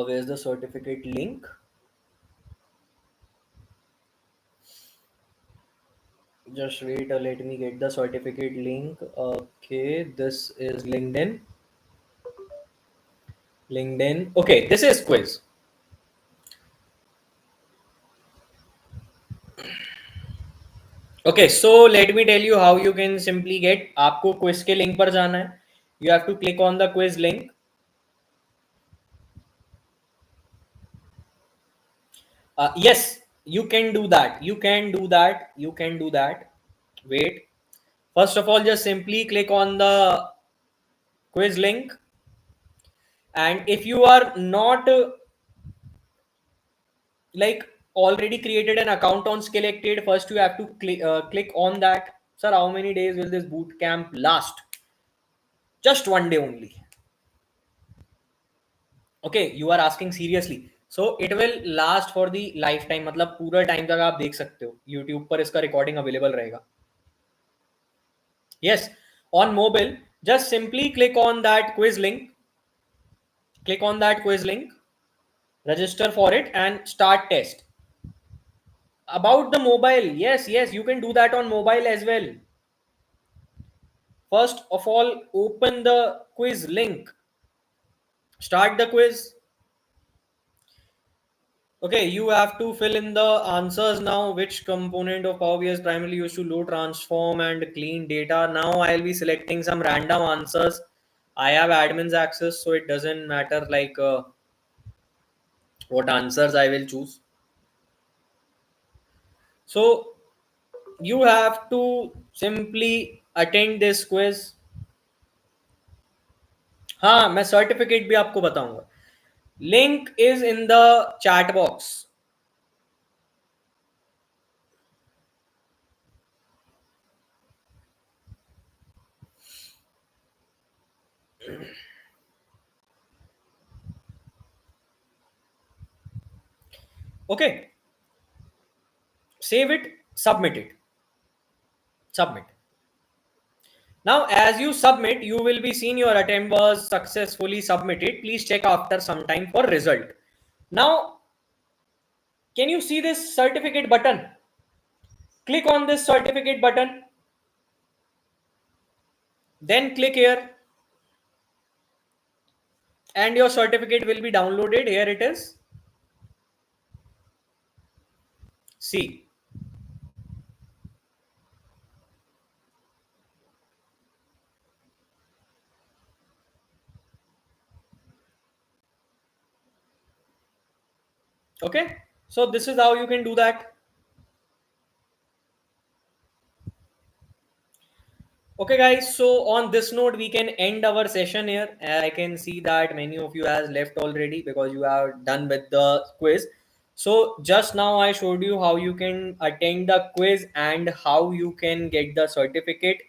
A: Where's the certificate link? Just wait, let me get the certificate link. Okay, this is LinkedIn. Okay, this is quiz. Okay, so let me tell you how you can simply get. आपको quiz के link पर जाना है. You have to click on the quiz link. Yes, you can do that. You can do that. You can do that. Wait. First of all, just simply click on the quiz link. And if you are not like already created an account on Skillected, first you have to click on that. Sir, how many days will this boot camp last? Just one day only. Okay, you are asking seriously. So it will last for the lifetime. मतलब पूरा time तक आप देख सकते हो. YouTube पर इसका recording available रहेगा. Yes, on mobile, just simply click on that quiz link. Click on that quiz link, register for it, and start test. About the mobile, yes, you can do that on mobile as well. First of all, open the quiz link, start the quiz. Okay, you have to fill in the answers now. Which component of Power BI is primarily used to load, transform, and clean data? Now I'll be selecting some random answers. I have admin's access, so it doesn't matter like what answers I will choose. So you have to simply attend this quiz. हाँ, मैं certificate भी आपको बताऊंगा. Link is in the chat box. Okay, save it, submit. Now as you submit, you will be seen your attempt was successfully submitted. Please check after some time for result. Now can you see this certificate button? Click on this certificate button. Then click here and your certificate will be downloaded. Here it is. See. Okay. So this is how you can do that. Okay, guys. So on this note, we can end our session here. I can see that many of you has left already because you are done with the quiz. So just now I showed you how you can attend the quiz and how you can get the certificate.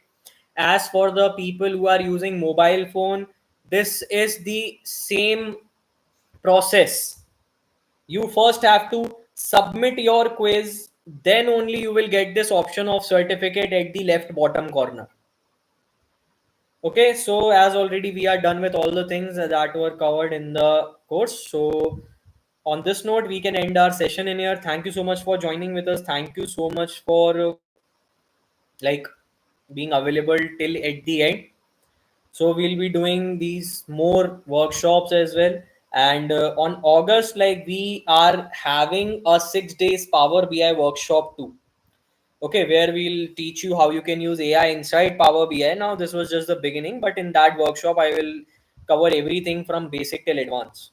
A: As for the people who are using mobile phone, this is the same process. You first have to submit your quiz, then only you will get this option of certificate at the left bottom corner. Okay, so as already we are done with all the things that were covered in the course. So on this note, we can end our session in here. Thank you so much for joining with us. Thank you so much for like being available till at the end. So we'll be doing these more workshops as well. And on August, like we are having a 6 days Power BI workshop too. Okay, where we'll teach you how you can use AI inside Power BI. Now, this was just the beginning, but in that workshop, I will cover everything from basic till advanced.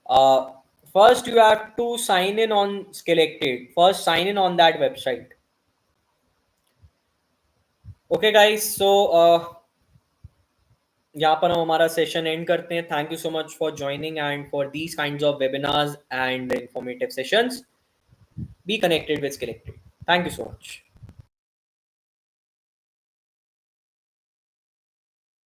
A: Uh, First, you have to sign in on Selected. First, sign in on that website. Okay, guys. So, यहाँ पर हम हमारा session and करते हैं. Thank you so much for joining and for these kinds of webinars and informative sessions. Be connected with Selected. Thank you so much.